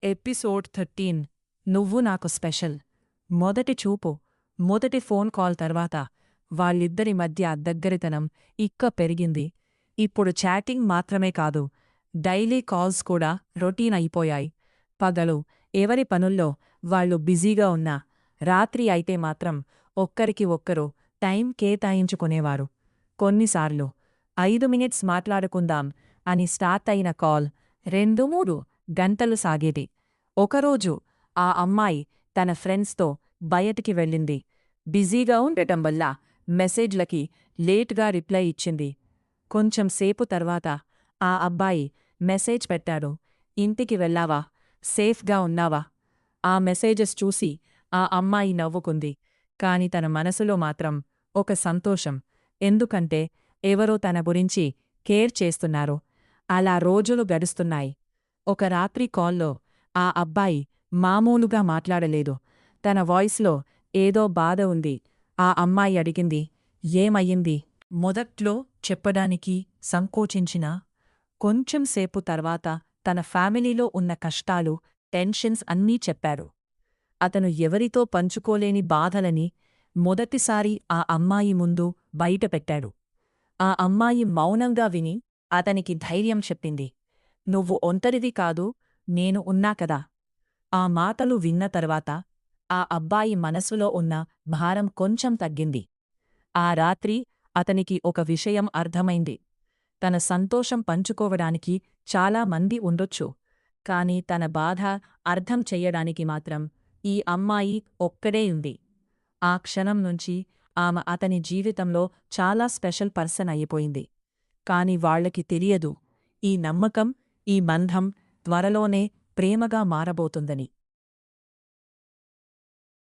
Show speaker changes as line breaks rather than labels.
Episode 13 నువ్వు నాకు special. మొదటి చూపు, మొదటి ఫోన్ కాల్ తర్వాత వాళ్ళిద్దరి మధ్య దగ్గరితనం పెరిగింది. ఇప్పుడు చాటింగ్ మాత్రమే కాదు, డైలీ కాల్స్ కూడా రొటీన్ అయిపోయాయి. పగలు ఎవరి పనుల్లో వాళ్ళు బిజీగా ఉన్నా, రాత్రి అయితే మాత్రం ఒక్కరికి ఒక్కరు టైం కేటాయించుకునేవారు. కొన్నిసార్లు 5 మినిట్స్ మాట్లాడుకుందాం అని స్టార్ట్ అయిన కాల్ 2-3 గంటలు సాగేది. ఒకరోజు ఆ అమ్మాయి తన ఫ్రెండ్స్తో బయటికి వెళ్ళింది. బిజీగా ఉండటం వల్ల మెసేజ్లకి లేట్గా రిప్లై ఇచ్చింది. కొంచెం సేపు తర్వాత ఆ అబ్బాయి మెసేజ్ పెట్టాడు, ఇంటికి వెళ్ళావా, సేఫ్గా ఉన్నావా? ఆ మెసేజెస్ చూసి ఆ అమ్మాయి నవ్వుకుంది. కాని తన మనసులో మాత్రం ఒక సంతోషం. ఎందుకంటే ఎవరో తన గురించి కేర్ చేస్తున్నారు. అలా రోజులు గడుస్తున్నాయి. ఒక రాత్రి కాల్లో ఆ అబ్బాయి మామూలుగా మాట్లాడలేదు. తన వాయిస్లో ఏదో బాధ ఉంది. ఆ అమ్మాయి అడిగింది, ఏమయ్యింది? మొదట్లో చెప్పడానికి సంకోచించినా, కొంచెం సేపు తర్వాత తన ఫ్యామిలీలో ఉన్న కష్టాలు, టెన్షన్స్ అన్నీ చెప్పారు. అతను ఎవరితో పంచుకోలేని బాధలని మొదటిసారి ఆ అమ్మాయి ముందు బయటపెట్టాడు. ఆ అమ్మాయి మౌనంగా విని అతనికి ధైర్యం చెప్పింది. నువ్వు ఒంటరివి కాదు, నేను ఉన్నా కదా. ఆ మాటలు విన్న తర్వాత ఆ అబ్బాయి మనసులో ఉన్న భారం కొంచెం తగ్గింది. ఆ రాత్రి అతనికి ఒక విషయం అర్థమైంది. తన సంతోషం పంచుకోవడానికి చాలా మంది ఉండొచ్చు, కాని తన బాధ అర్థం చెయ్యడానికి మాత్రం ఈ అమ్మాయి ఒక్కడే ఉంది. ఆ క్షణం నుంచి ఆమె అతని జీవితంలో చాలా స్పెషల్ పర్సన్ అయిపోయింది. కాని వాళ్లకి తెలియదు, ఈ నమ్మకం, ఈ బంధం త్వరలోనే ప్రేమగా మారబోతుందని.